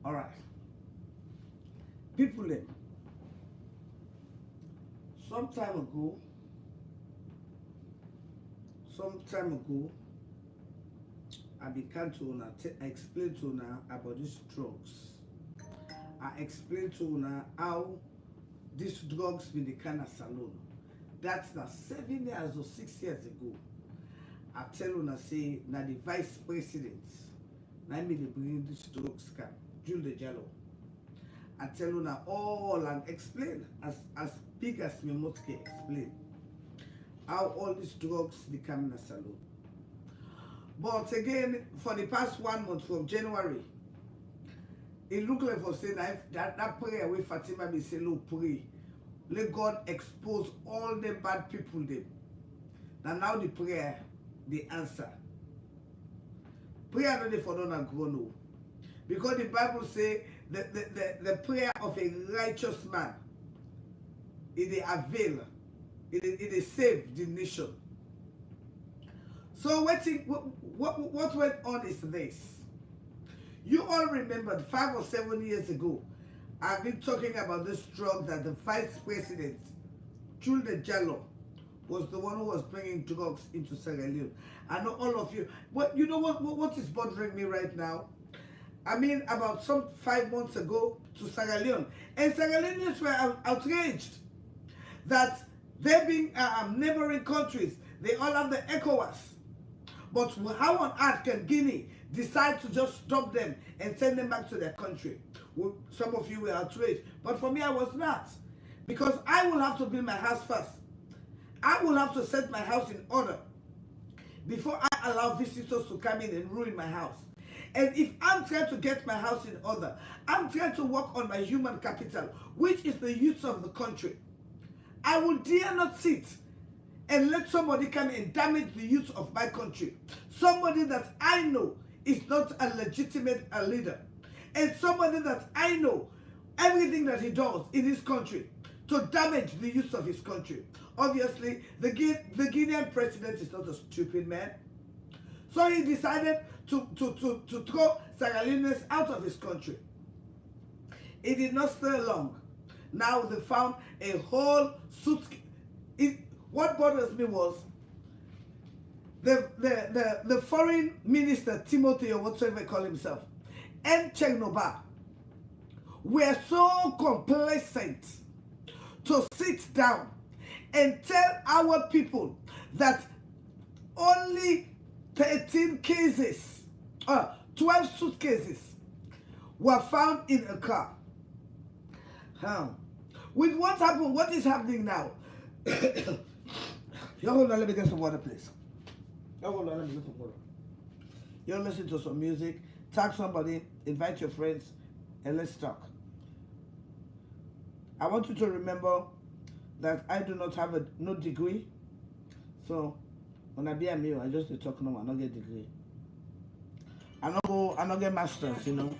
All right. People, some time ago, I began to explain to now about these drugs. I explained to now how these drugs been the kind of salon. That's now 7 years or 6 years ago. I tell you now say now the vice president, now me they bring this drugs scam, Jules Jallo. I tell you now all and explain as big as me mouth can explain how all these drugs become a salon. But again, for the past 1 month from January, it looked like for saying that prayer with Fatima be say, look, pray. Let God expose all the bad people them. Now the prayer, the answer. Prayer not for don't grow no. Because the Bible say the prayer of a righteous man, it avail, it save the nation. So what went on is this. You all remembered 5 or 7 years ago, I've been talking about this drug that the vice president, Jules Jallo, was the one who was bringing drugs into Sierra Leone. I know all of you. But you know what is bothering me right now? I mean, about some 5 months ago to Sierra Leone. And Sierra Leoneans were outraged that they being neighboring countries, they all have the ECOWAS. But how on earth can Guinea decide to just stop them and send them back to their country? Well, some of you were outraged. But for me, I was not. Because I will have to build my house first. I will have to set my house in order before I allow visitors to come in and ruin my house. And if I'm trying to get my house in order, I'm trying to work on my human capital, which is the youth of the country. I will dare not sit and let somebody come and damage the youth of my country. Somebody that I know is not a legitimate leader. And somebody that I know everything that he does in his country to damage the youth of his country. Obviously, the Guinean president is not a stupid man. So he decided to throw Sierra Leoneans out of his country. It did not stay long. Now they found a whole suitcase. What bothers me was the foreign minister, Timothy, or whatever he call himself, and Chegnoba, were so complacent to sit down and tell our people that only 13 cases, 12 suitcases were found in a car. With what happened, what is happening now? You hold on, let me get some water, please. Hold on, let me get some water. You're listening to some music, tag somebody, invite your friends, and let's talk. I want you to remember that I do not have no degree. So when I be a meal, I just talk no, I don't get degree. I don't get masters, you know.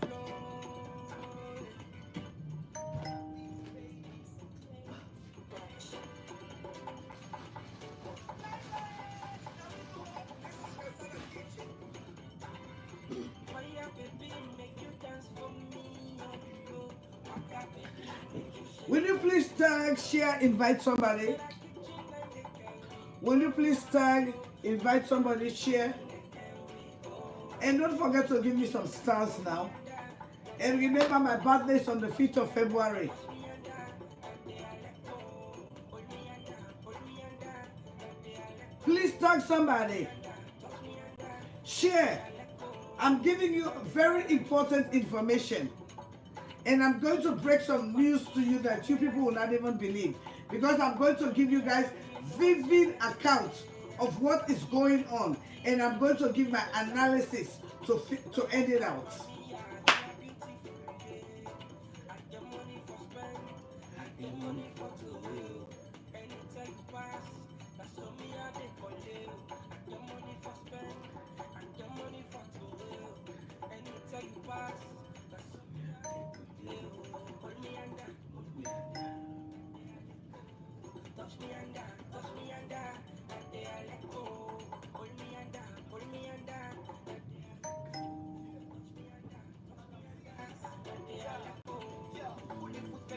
Will you please tag, share, invite somebody? Will you please tag, invite somebody, share? And don't forget to give me some stars now. And remember, my birthday is on the 5th of February. Please tag somebody. Share. I'm giving you very important information. And I'm going to break some news to you that you people will not even believe. Because I'm going to give you guys vivid accounts of what is going on. And I'm going to give my analysis to end it out.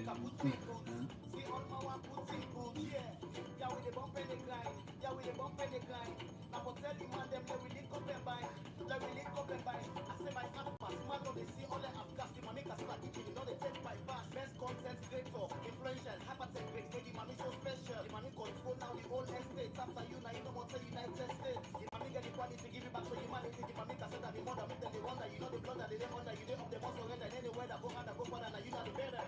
make a put me foot. See all my one put in foot. Yeah, we the bump and the grind. Yeah, we the bump and the grind. Now for tell you man them they will link up and bind. They will link up and bind. I say my half pass. Man know they see all the half gas. The money CASADA kitchen. You know they take by pass. Best content creator, influential, hypertech great. The money so special. The money control now the whole estate. After you now you know what say United States. The money get the quality give it back to humanity. The money CASADA the mother make them the wonder. You know the blood that they live under. You live up the muscle render. Anywhere that go hard that go further. Now you know the better.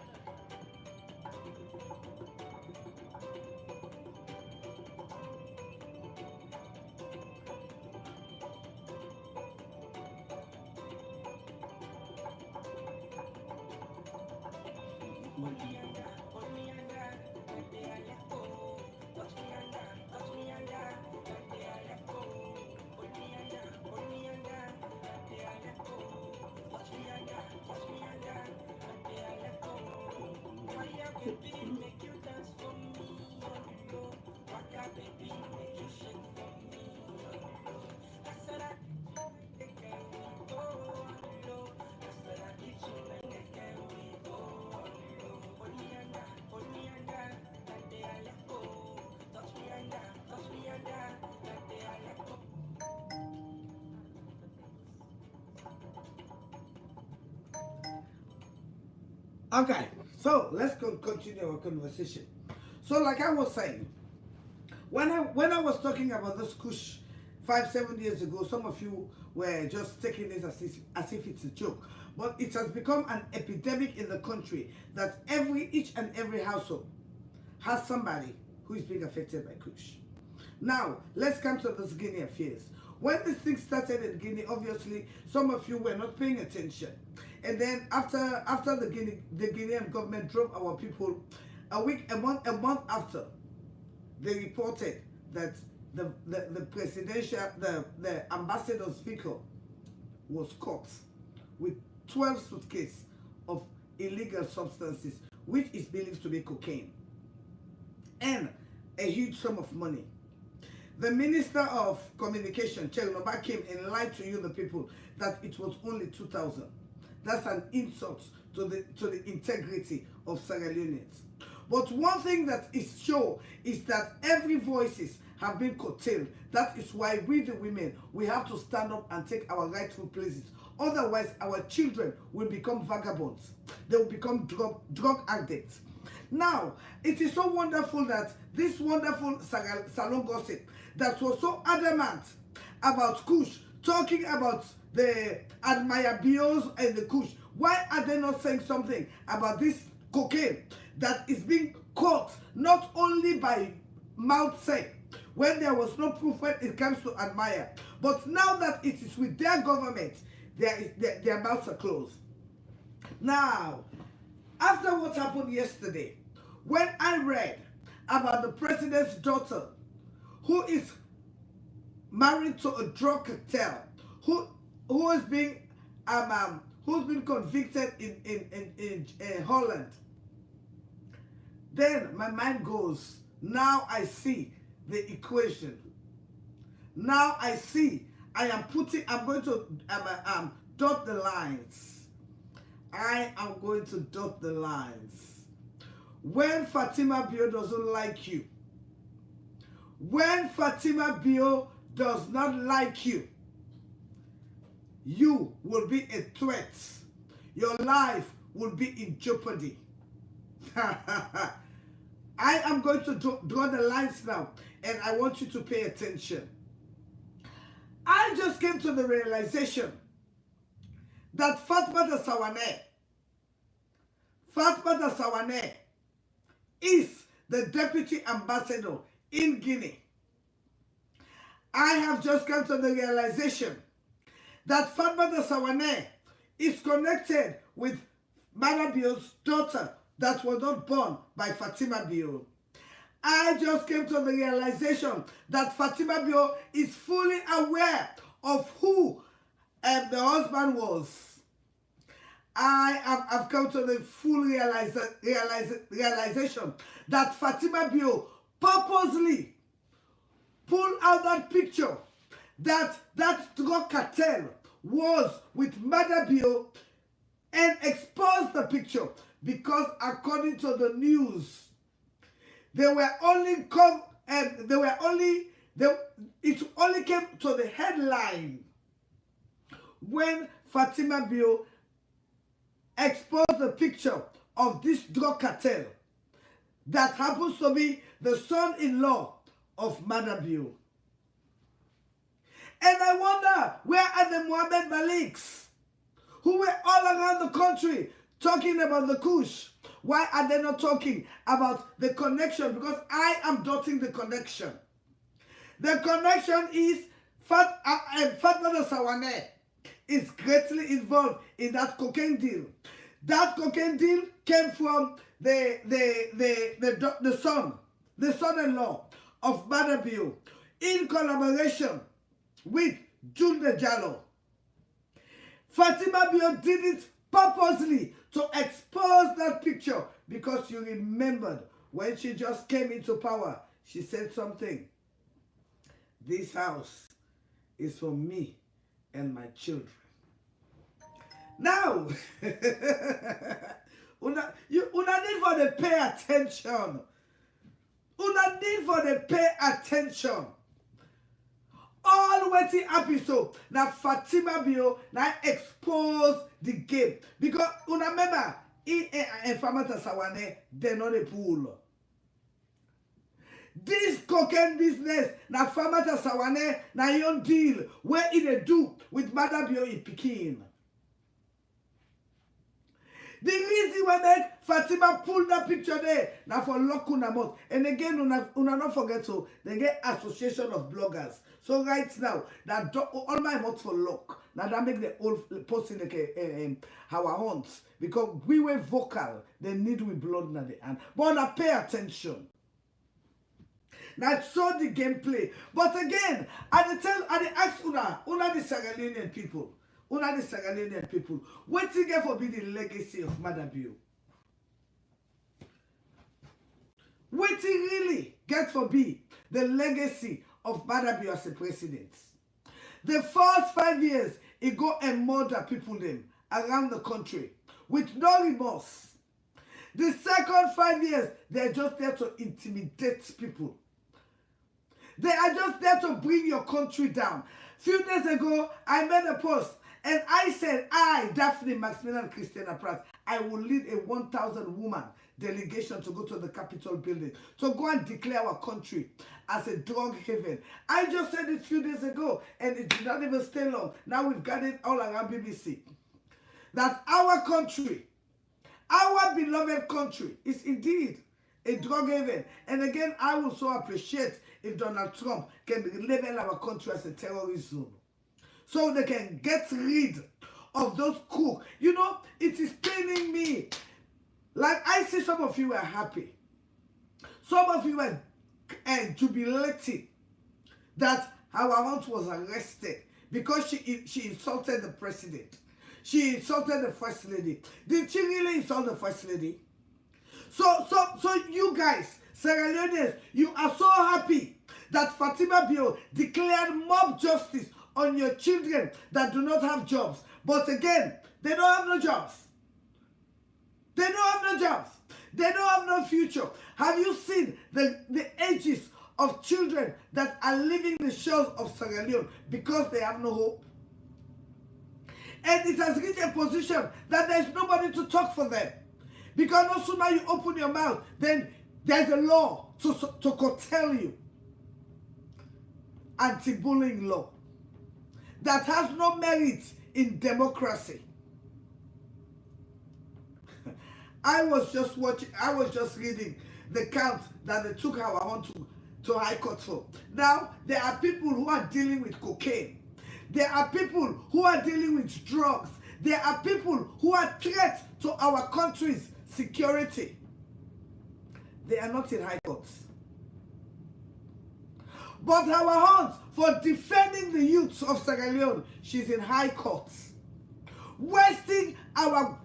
Okay, so let's continue our conversation. So, like I was saying, when I was talking about this kush 5-7 years ago, some of you were just taking this as if it's a joke. But it has become an epidemic in the country that each and every household has somebody who is being affected by kush. Now, let's come to this Guinea affairs. When this thing started in Guinea, obviously, some of you were not paying attention. And then after the Guinean government drove our people, a month after, they reported that the ambassador's vehicle was caught with 12 suitcases of illegal substances, which is believed to be cocaine, and a huge sum of money. The Minister of Communication, Chelnoba, came and lied to you, the people, that it was only 2,000. That's an insult to the integrity of Sierra Leoneans. But one thing that is sure is that every voices have been curtailed. That is why we, the women, we have to stand up and take our rightful places. Otherwise, our children will become vagabonds. They will become drug addicts. Now, it is so wonderful that this wonderful salon gossip that was so adamant about kush, talking about the Admire Bios and the kush, why are they not saying something about this cocaine that is being caught not only by mouth say, when there was no proof when it comes to Admire, but now that it is with their government, their mouths are closed. Now, after what happened yesterday, when I read about the president's daughter who is married to a drug cartel, who has been who's been convicted in Holland, then my mind goes, now I see the equation. Now I see, I'm going to dot the lines. I am going to dot the lines. When Fatima Bio doesn't like you, when Fatima Bio does not like you, you will be a threat. Your life will be in jeopardy. I am going to draw the lines now, and I want you to pay attention. I just came to the realization that Fatmata Sawane is the deputy ambassador in Guinea. I have just come to the realization that Fatmata Sawane is connected with Mada Bio's daughter that was not born by Fatima Bio. I just came to the realization that Fatima Bio is fully aware of who the husband was. I've come to the full realization that Fatima Bio purposely pulled out that picture that drug cartel was with Mada Bio and exposed the picture because according to the news, it only came to the headline when Fatima Bio exposed the picture of this drug cartel that happens to be the son-in-law of Mother Bio. And I wonder, where are the Mohammed Maliks who were all around the country talking about the Kush? Why are they not talking about the connection? Because I am dotting the connection. The connection is Fatma Sawane is greatly involved in that cocaine deal. That cocaine deal came from the son-in-law of Mother Bio, in collaboration with Junde Jallo. Fatima Bio did it purposely to expose that picture, because you remembered when she just came into power, she said something. This house is for me and my children. Now, una need for the pay attention. Una need for the pay attention. All waiting episode now Fatima Bio now expose the game, because una remember in Famata Sawane they not a pool. This cocaine business now Famata Sawane now yon deal where it a do with Mother Bio in Pekin. The reason why that Fatima pulled that picture there now for lock una mouth. And again, una not forget to they get association of bloggers. So right now, that all my mouth for lock. Now that make the old posting our hunts, because we were vocal. They need we blood na the hand. But now pay attention. Now saw the gameplay. But again, I ask una the Sierra Leonean people. Una the Sierra Leonean people. What you get for be the legacy of Mother Bio? What you really get for be the legacy of Mother Bio as a president? The first 5 years, it go and murder people them around the country with no remorse. The second 5 years, they're just there to intimidate people. They are just there to bring your country down. Few days ago, I made a post and I said, I, Daphne Maximilian Christina Pratt, I will lead a 1,000 woman delegation to go to the Capitol building to go and declare our country as a drug haven. I just said it a few days ago and it did not even stay long. Now we've got it all around BBC. That our country, our beloved country, is indeed a drug haven. And again, I will so appreciate if Donald Trump can label our country as a terrorist zone, so they can get rid of those crooks. You know, it is paining me. Like, I see some of you are happy. Some of you are jubilating that our aunt was arrested because she insulted the president. She insulted the first lady. Did she really insult the first lady? So you guys, Sierra Leoneans, you are so happy that Fatima Bio declared mob justice on your children that do not have jobs. But again, they don't have no jobs. They don't have no jobs. They don't have no future. Have you seen the ages of children that are leaving the shores of Sierra Leone because they have no hope? And it has reached a position that there's nobody to talk for them. Because no sooner you open your mouth, then there's a law to curtail you. Anti-bullying law. That has no merit in democracy. I was just reading the count that they took our own to High Court for. Now, there are people who are dealing with cocaine. There are people who are dealing with drugs. There are people who are threats to our country's security. They are not in High Courts. But our aunt, for defending the youths of Sierra Leone, she's in High Courts. Wasting our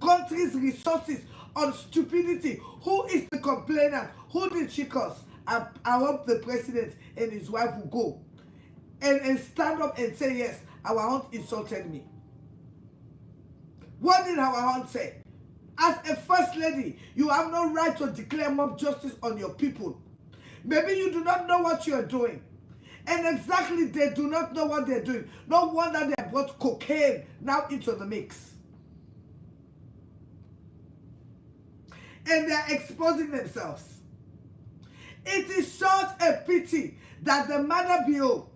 country's resources on stupidity. Who is the complainant? Who did she cause? I hope the president and his wife will go and stand up and say, yes, our aunt insulted me. What did our aunt say? As a first lady, you have no right to declare mob justice on your people. Maybe you do not know what you are doing. And exactly, they do not know what they're doing. No wonder they have brought cocaine now into the mix. And they're exposing themselves. It is such a pity that the mother bill,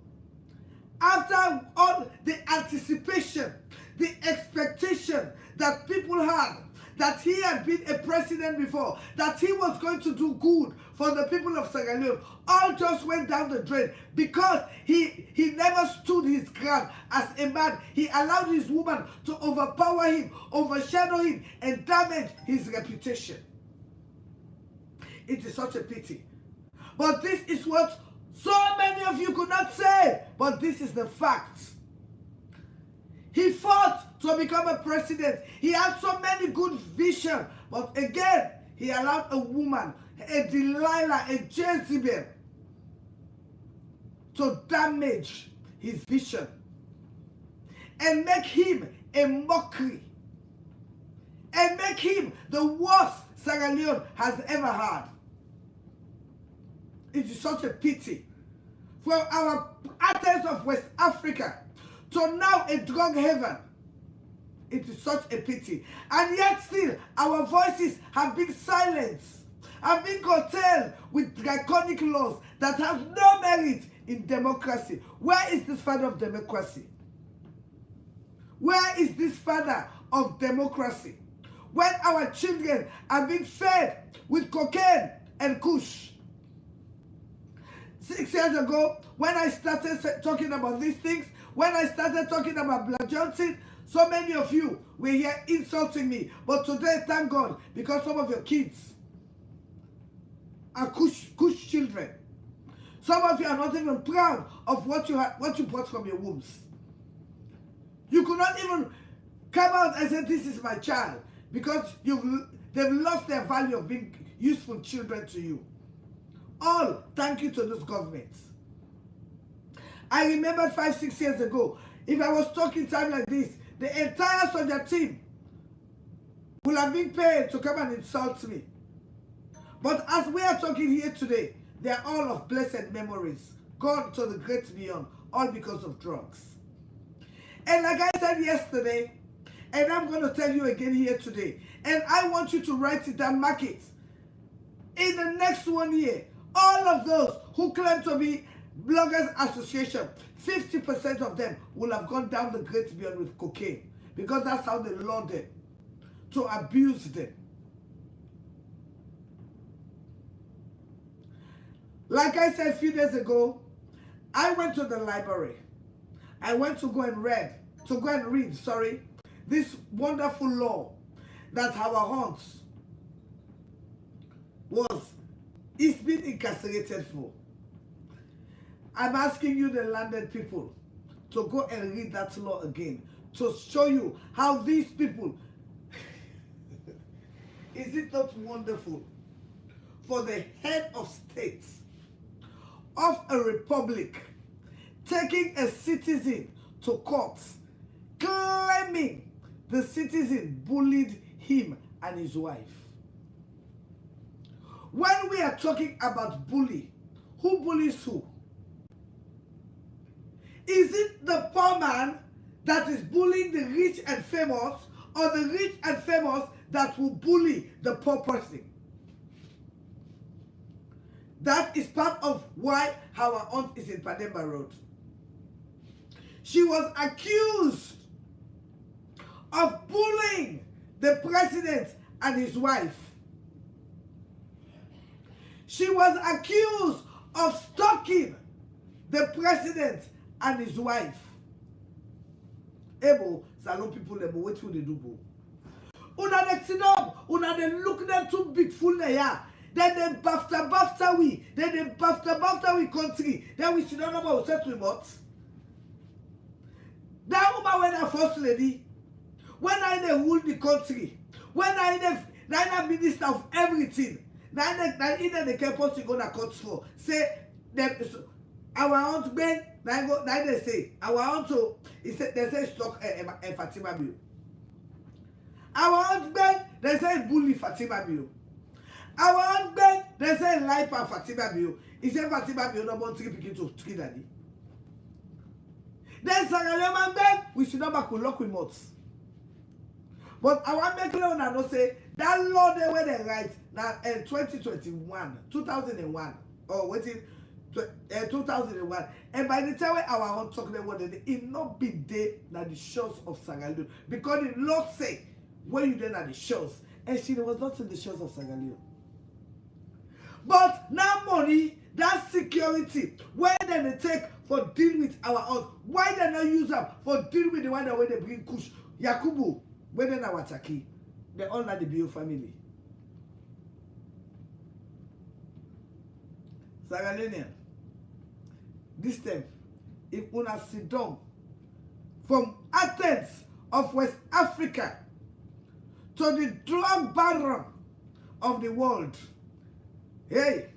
after all the anticipation, the expectation that people had, that he had been a president before, that he was going to do good for the people of Sierra Leone, all just went down the drain because he never stood his ground as a man. He allowed his woman to overpower him, overshadow him, and damage his reputation. It is such a pity. But this is what so many of you could not say, but this is the fact. He fought to become a president. He had so many good visions, but again, he allowed a woman, a Delilah, a Jezebel, to damage his vision and make him a mockery and make him the worst Sierra Leone has ever had. It is such a pity for our Athens of West Africa to now a drug haven. It is such a pity. And yet still, our voices have been silenced, have been curtailed with draconic laws that have no merit in democracy. Where is this father of democracy? Where is this father of democracy? When our children are being fed with cocaine and kush. 6 years ago, when I started talking about these things, when I started talking about Black Johnson, so many of you were here insulting me. But today, thank God, because some of your kids are kush children. Some of you are not even proud of what you brought from your wombs. You could not even come out and say, this is my child, because they've lost their value of being useful children to you. All thank you to this government. I remember 5-6 years ago, if I was talking time like this, the entire soldier team would have been paid to come and insult me. But as we are talking here today, they are all of blessed memories, gone to the great beyond, all because of drugs. And like I said yesterday, and I'm going to tell you again here today, and I want you to write it down, mark it. In the next 1 year, all of those who claim to be Bloggers Association, 50% of them will have gone down the great beyond with cocaine, because that's how they lured them, to abuse them. Like I said a few days ago, I went to the library. I went to go and read, this wonderful law that our aunts is being incarcerated for. I'm asking you, the landed people, to go and read that law again, to show you how these people, is it not wonderful for the head of state of a republic taking a citizen to court, claiming the citizen bullied him and his wife? When we are talking about bully, who bullies who? Is it the poor man that is bullying the rich and famous, or the rich and famous that will bully the poor person? That is part of why our aunt is in Pademba Road. She was accused of bullying the president and his wife. She was accused of stalking the president and his wife. Ebo, salon people, ebo, what will they do? Una de sinop, una de look them too big full there. Then they bafta we. Then they bafta we country. Then we should not know about set remote. That woman when I first lady, when I rule the country, when I minister of everything, now the campus you gonna cut for. Say them our aunt Ben, now they say our aunt to they say stock Fatima bill. Our aunt Ben, they say bully Fatima Bio. Our own Ben, they say lie pa Fatima Bio. He said Fatima Bio no want to begin to treat daddy. Then Sierra Leone Ben, we should not back with lock with mots. But I want to make clear and not say that law they were the right now in 2001, or waiting 2001. And by the time our own talking about it, it not be there at the shores of Sierra Leone. Because the law say when you then at the shores, and she was not in the shores of Sierra Leone. But now money, that security, where then they take for deal with our own, why they not use them for deal with the one that way they bring Kush, Yakubu, when they now Wataki, they all not the Bio family. Sierra Leonean, this time, if una sit down from Athens of West Africa to the drug baron of the world, hey,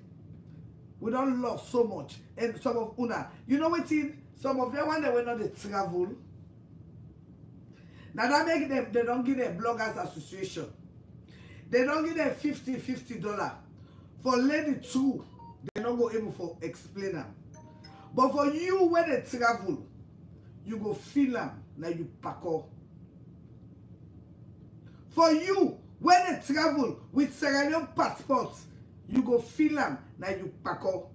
we don't lost so much. And some of una, you know what? Some of them when they were not the travel. Now that make them, they don't give them bloggers association. They don't give them $50 for lady two. They don't go able for explain them. But for you when they travel, you go feel them like you pack up. For you when they travel with Sierra Leone passports, you go feel them like you pack up.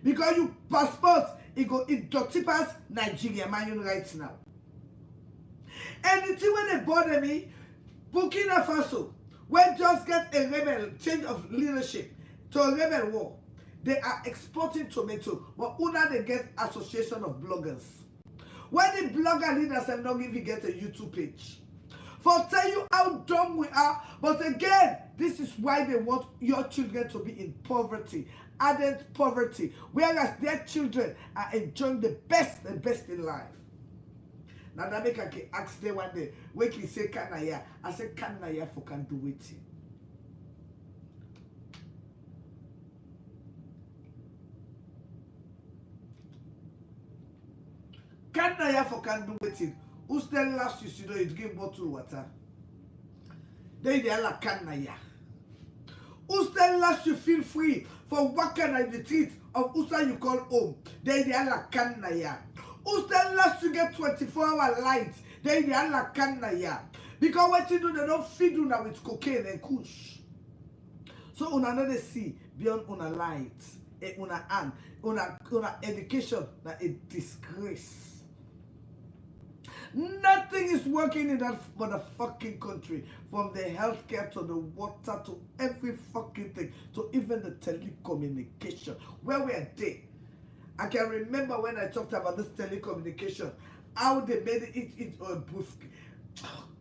Because you passport, it dirty pass Nigeria man right now. Anything when they bother me, Burkina Faso, when just get a rebel change of leadership to a rebel war, they are exporting tomato, but una they get association of bloggers. When the blogger leaders have not even get a YouTube page. For tell you how dumb we are, but again, this is why they want your children to be in poverty, ardent poverty, whereas their children are enjoying the best in life. Now that make I ask them one day, when he say Kanaya, I say Kanaya for can do it. Kanaya for can do it. Who's the last you know it give bottle water? They are like Kanaya. Who's the last you feel free for walking at the street of Usa you call home? They are like Kanaya. Who's the last you get 24-hour light? They are like Kanaya. Because what you do, they don't feed you now with cocaine and kush. So una not see beyond una light, una hand, una education that a disgrace. Nothing is working in that motherfucking country, from the healthcare to the water to every fucking thing, to even the telecommunication. Where we are there, I can remember when I talked about this telecommunication, how they made it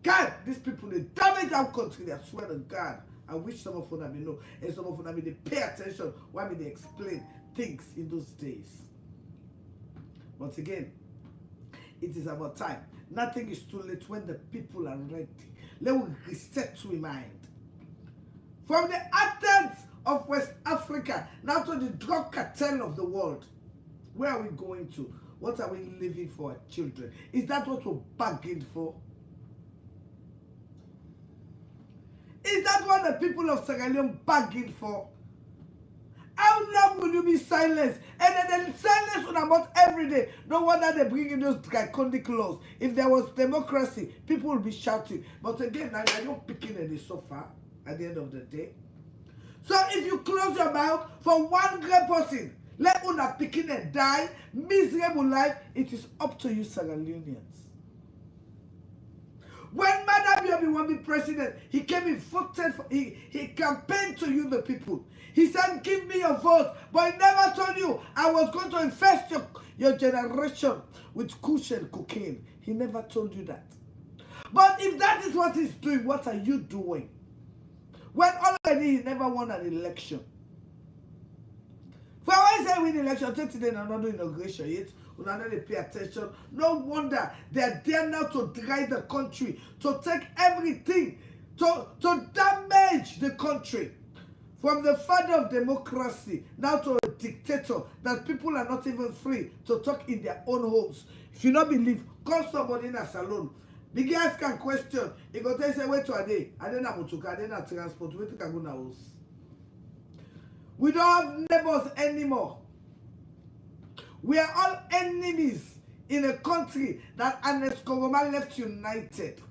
God, these people, they damage our country, I swear to God. I wish some of them know, and some of them they pay attention when they explain things in those days. Once again, it is about time. Nothing is too late when the people are ready. Let us reset to mind. From the Athens of West Africa, now to the drug cartel of the world. Where are we going to? What are we living for our children? Is that what we're bargained for? Is that what the people of Sierra Leone bargained for? How long will you be silenced? And then they silence on about every day. No wonder they bring in those draconic laws. If there was democracy, people would be shouting. But again, now you're not picking any so far at the end of the day. So if you close your mouth for one great person, let una picking and die, miserable life, it is up to you, Sierra Leoneans. When Madam Yobi want to be president, he came in voted for, he campaigned to you, the people. He said, give me your vote. But he never told you, I was going to infest your generation with kush and cocaine. He never told you that. But if that is what he's doing, what are you doing? When already he never won an election. For why say win election, take today another inauguration yet? They pay attention. No wonder they are there now to drive the country, to take everything, to damage the country. From the father of democracy now to a dictator that people are not even free to talk in their own homes. If you don't believe, call somebody in a salon The girls can question. He go tell you, say, wait to a day. I don't have motoka, I don't have transport. Wait to go na house. We don't have neighbors anymore. We are all enemies in a country that Ernest Koroma left united.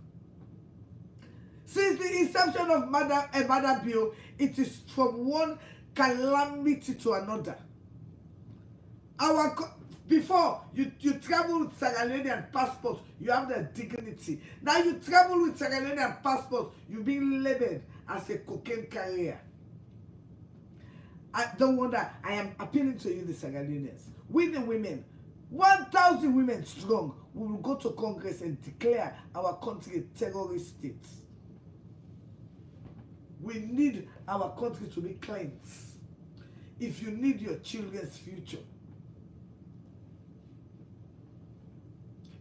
Since the inception of Mother Bill, it is from one calamity to another. Before you travel with Sierra Leonean passport, you have the dignity. Now you travel with Sierra Leonean passport, you've been labeled as a cocaine carrier. I don't wonder. I am appealing to you, the Sierra Leoneans. We the women, 1,000 women strong, we will go to Congress and declare our country a terrorist state. We need our country to be cleansed. If you need your children's future,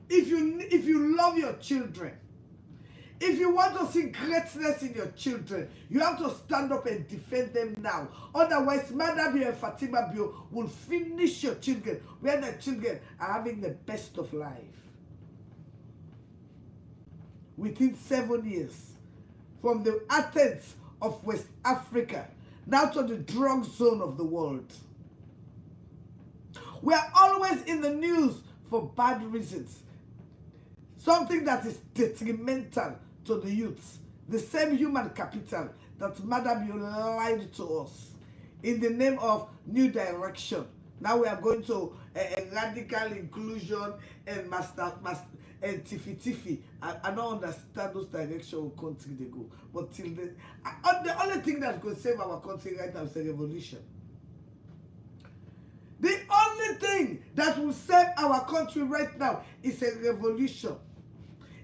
if you love your children, if you want to see greatness in your children, you have to stand up and defend them now. Otherwise, Mother Bio and Fatima Bio will finish your children where the children are having the best of life. Within 7 years, from the Athens of West Africa, now to the drug zone of the world. We are always in the news for bad reasons. Something that is detrimental to the youths. The same human capital that Mother Bio lied to us in the name of new direction. Now we are going to a radical inclusion and and tiffy. I don't understand those directions of country they go. But till then, the only thing that could save our country right now is a revolution. The only thing that will save our country right now is a revolution.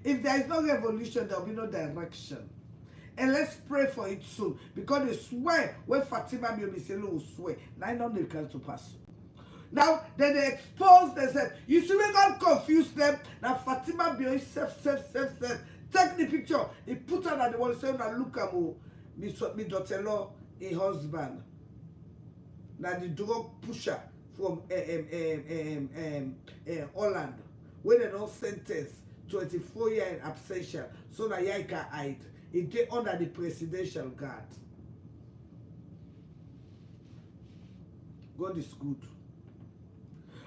If there is no revolution, there will be no direction. And let's pray for it soon. Because they swear, when Fatima Biobiselo will swear, now I know they can to pass. Now, then they expose themselves. You should not confuse them. Now, Fatima Bio is self. Take the picture. He put her at the wall, saying, now look at me daughter-in-law, a husband. Now, the drug pusher from Holland, when they don't sentence 24 years in absentia, so that he can hide. He did under the presidential guard. God is good.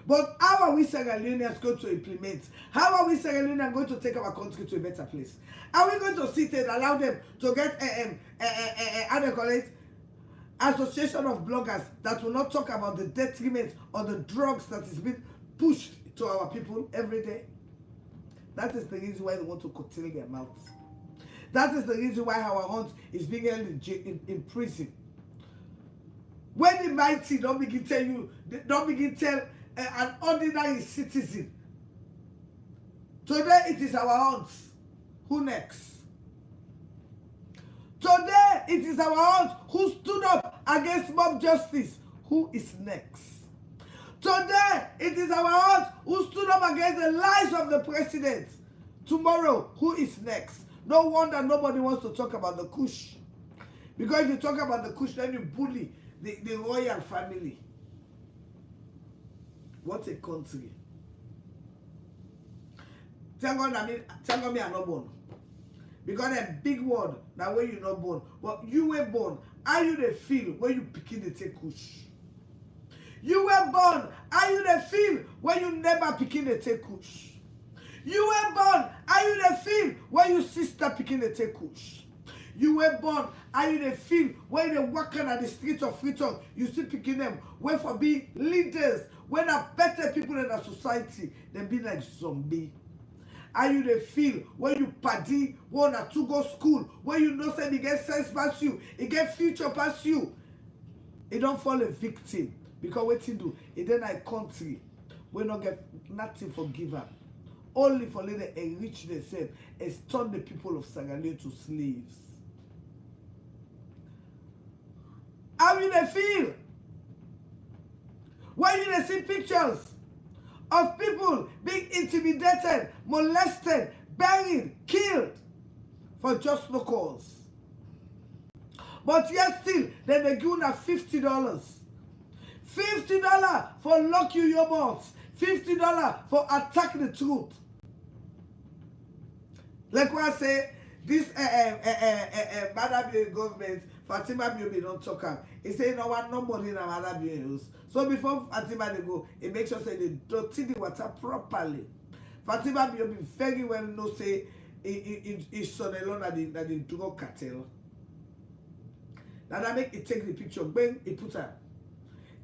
But how are we Sierra Leoneans going to implement? How are we Sierra Leoneans going to take our country to a better place? Are we going to sit and allow them to get how do you call it? Association of bloggers that will not talk about the detriment or the drugs that is being pushed to our people every day? That is the reason why they want to curtail their mouths. That is the reason why our aunt is being held in prison. When the mighty don't begin tell an ordinary citizen. Today it is our aunts. Who next? Today it is our aunt who stood up against mob justice. Who is next? Today it is our aunt who stood up against the lies of the president. Tomorrow, who is next? No wonder nobody wants to talk about the Kush. Because if you talk about the Kush, then you bully the royal family. What a country. Thank God me are not born. Because a big word, now when you not born. But you were born. How you they feel when you begin to take Kush? You were born. How you they feel when you never begin to take Kush? You were born. How you they feel when your sister begin to take Kush? You were born. How you they feel when they walking at the streets of Freetown? You see picking them. When for being leaders, when are better people in our society, they be like zombie. How you they feel when you party, one or two go school, when you know say he get sense past you, he get future past you. He don't fall a victim. Because what he do, he then a country, we not get nothing forgiven. Only for them to enrich themselves and turn the people of Sierra Leone to slaves. How you they feel? When you see pictures of people being intimidated, molested, buried, killed for just no cause. But yet still, then they give you $50. $50 for lock you your mouth. $50 for attack the truth. Like what I say, this Madam government, Fatima Biobi don't talk am. He say no one no money na Madam Biobi. So before Fatima they go, he make sure say they dirty the water properly. Fatima Biobi very well know say his son alone that the drug cartel. Now that make it take the picture, bang, he put her.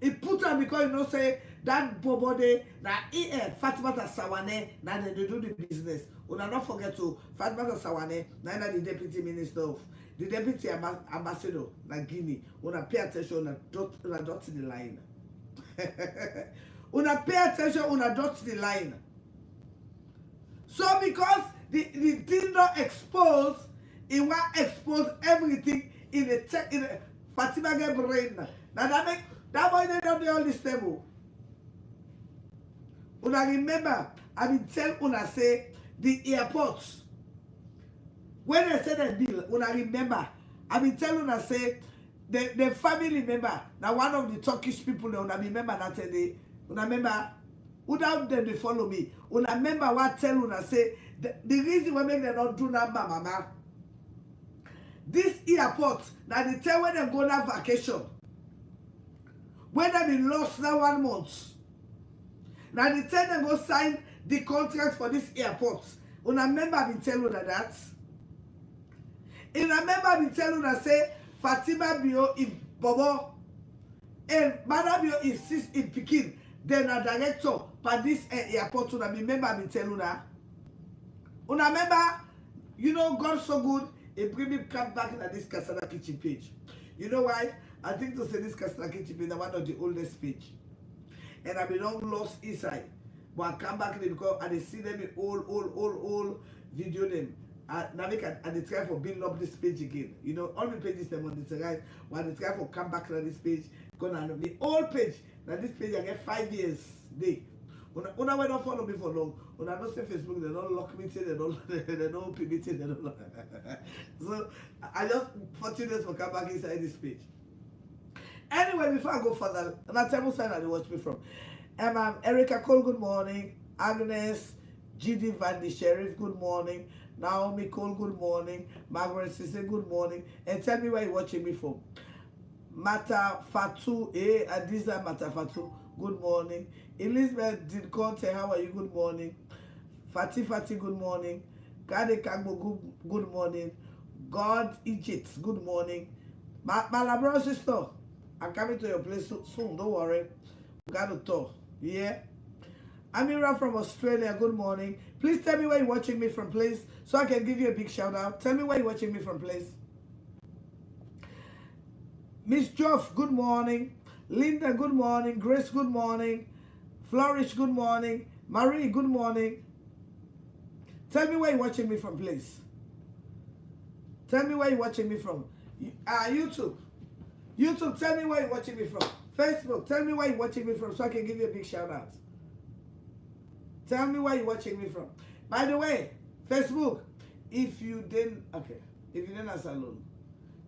He put her because you know say that bobode na Fatima Sawane na they do the business. Una not forget to Fatima Sawane na the deputy minister of the deputy ambassador na Guinea. Una pay attention, una dot the line. Una pay attention, una dot the line. So because the thing not expose, it will expose everything in the Fatima get brain. Now that make that boy they don't all this table. Una remember, I been tell una say the airports. When I said that bill, una remember, I been tell una say the family member. Now one of the Turkish people, una remember that day. Una remember, without them they follow me. Una remember what tell una say the reason why make them not do that, mama. This airport, now they tell when they go on vacation. When they been lost now 1 month. Now they tell them go sign the contract for this airport. Una remember I been tell you that. And remember I been tell you that say Fatima Bio in Bobo and Madam Bio insist in Pekin. Then a director for this airport. Una remember I been tell you that. Una remember, you know God so good. A premium come back in this CASADA Kitchen page. You know why? I think to say this CASADA Kitchen page is one of the oldest page. And I been long lost inside. But I come back because I see them in old video them. Now they try for build up this page again. You know, all the pages them on the right. While they try for come back to this page, go on the old page. Now this page I get 5 years day. Una we don't follow me for long. Una don't say Facebook, they don't lock me till they don't open me till they don't lock. So I just 14 days for come back inside this page. Anyway, before I go further, and I tell you side they watch me from. Erica Cole, good morning. Agnes GD Van the Sheriff, good morning. Naomi Cole, good morning. Margaret Sisse, good morning. And tell me where you're watching me from. Mata Fatu, Adiza Mata Fatu, good morning. Elizabeth Dinconte, how are you? Good morning. Fati, good morning. Gade Kagbo, good morning. God Egypt, good morning. My brother sister, I'm coming to your place soon, don't worry. We got to talk. Yeah? Amira from Australia, good morning. Please tell me where you're watching me from, please, so I can give you a big shout out. Tell me where you're watching me from, please. Miss Joff, good morning. Linda, good morning. Grace, good morning. Flourish, good morning. Marie, good morning. Tell me where you're watching me from, please. Tell me where you're watching me from. YouTube. YouTube, tell me where you're watching me from. Facebook, tell me where you're watching me from so I can give you a big shout out. Tell me where you're watching me from. By the way, Facebook, if you didn't answer alone,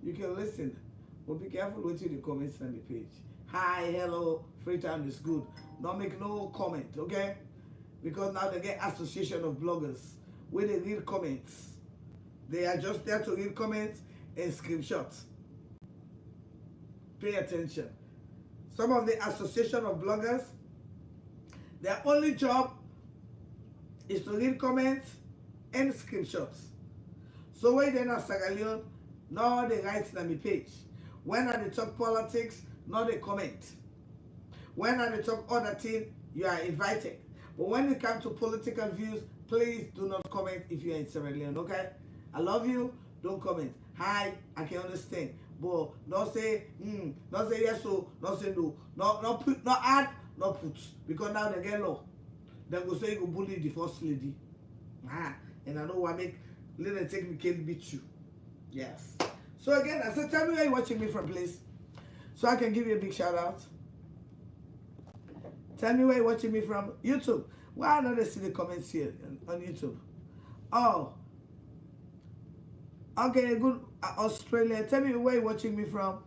you can listen. But be careful what you the comments on the page. Hi, hello, free time is good. Don't make no comment, okay? Because now they get association of bloggers where they read comments. They are just there to read comments and screenshots. Pay attention. Some of the association of bloggers, their only job is to read comments and screenshots. So when they're not Sierra Leone, no they write on my page. When they talk politics, no they comment. When they talk other things, you are invited. But when it comes to political views, please do not comment if you are in Sierra Leone, okay? I love you, don't comment. Hi, I can understand. But not say yes or not say no. No put, no add, no put. Because now they get law. They go say you go bully the first lady. And I know what make let them take me can beat you. Yes. So again, I said tell me where you're watching me from, please. So I can give you a big shout out. Tell me where you're watching me from. YouTube. Why not they see the comments here on YouTube? Oh. Okay, good. Australia. Tell me where you're watching me from.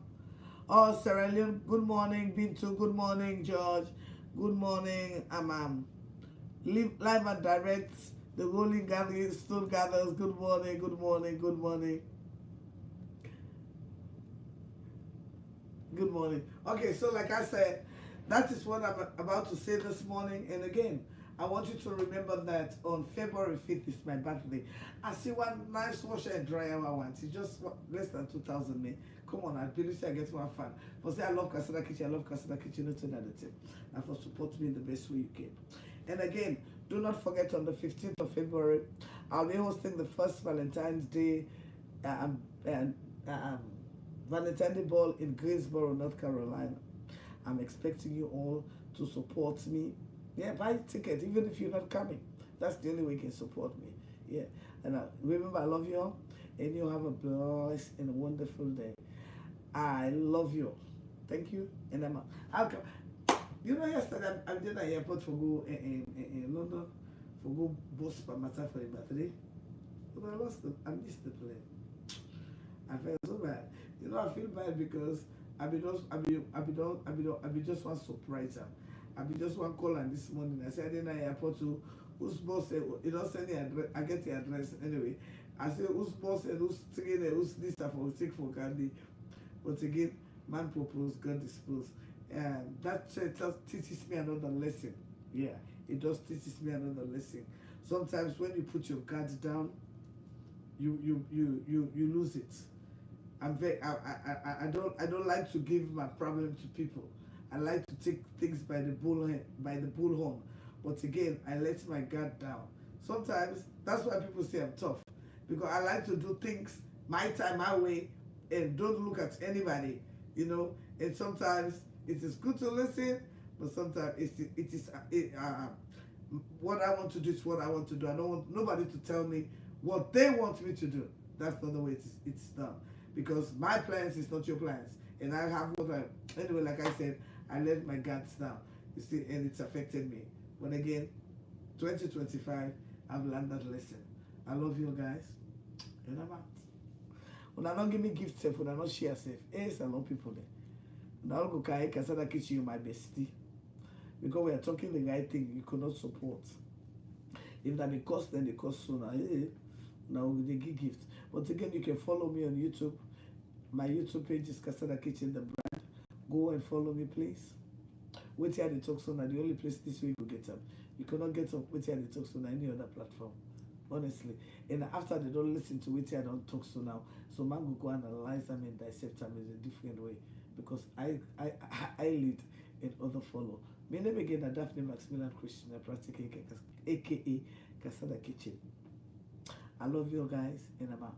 Oh, Sierra Leone. Good morning, Bintu. Good morning, George. Good morning, live and direct. The rolling gathering, stone gatherers, good morning, good morning, good morning. Good morning. Okay, so like I said, that is what I'm about to say this morning. And again, I want you to remember that on February 5th is my birthday. I see one nice washer and dryer I want. It's just less than 2,000 me. Come on, I believe I get one fan. For say I love CASADA Kitchen, I love CASADA Kitchen, it's another tip. And for support me in the best way you can. And again, do not forget on the 15th of February, I'll be hosting the first Valentine's Day Valentine's Day Ball in Greensboro, North Carolina. I'm expecting you all to support me. Yeah, buy a ticket, even if you're not coming. That's the only way you can support me. Yeah, and remember, I love you all, and you have a blessed and wonderful day. I love you all. Thank you, and I'm out. I'll come. You know, yesterday I did an airport for go in London for go boss by myself for a birthday. But I missed the plane. I felt so bad. You know, I feel bad because I be just one surprise. I be just one call and this morning. I said I didn't airport to whose boss said you don't send the address. I get the address anyway. I said whose boss said who's taking who's this stuff for take for candy. But again, man proposed, God disposed. And that teaches me another lesson. Yeah, it just teaches me another lesson. Sometimes when you put your guards down, you lose it. I don't like to give my problem to people. I like to take things by the bullhorn. But again, I let my guard down. Sometimes that's why people say I'm tough, because I like to do things my time, my way, and don't look at anybody, you know. And sometimes it is good to listen, but sometimes what I want to do is what I want to do. I don't want nobody to tell me what they want me to do. That's not the way it's done. Because my plans is not your plans. And I have anyway, like I said, I let my guards down. You see, and it's affected me. But again, 2025, I've learned that lesson. I love you guys. And I'm out. When I don't give me gifts, when I don't share safe, it's a lot of people there. When I don't go carry CASADA Kitchen, you're my bestie. Because we are talking the right thing, you cannot support. If that may cost, then they cost sooner. Now they give gifts. But again, you can follow me on YouTube. My YouTube page is CASADA Kitchen the Brand. Go and follow me, please. Wait here the talk soon. The only place this week will get up. You cannot get up Wait here the talk soon on any other platform. Honestly. And after they don't listen to Wait here don't talk so now. So man will go and analyze them and dissect them in a different way. Because I lead and other follow. My name again is Daphne Maximilian Christian, aka CASADA Kitchen. I love you guys and I'm out.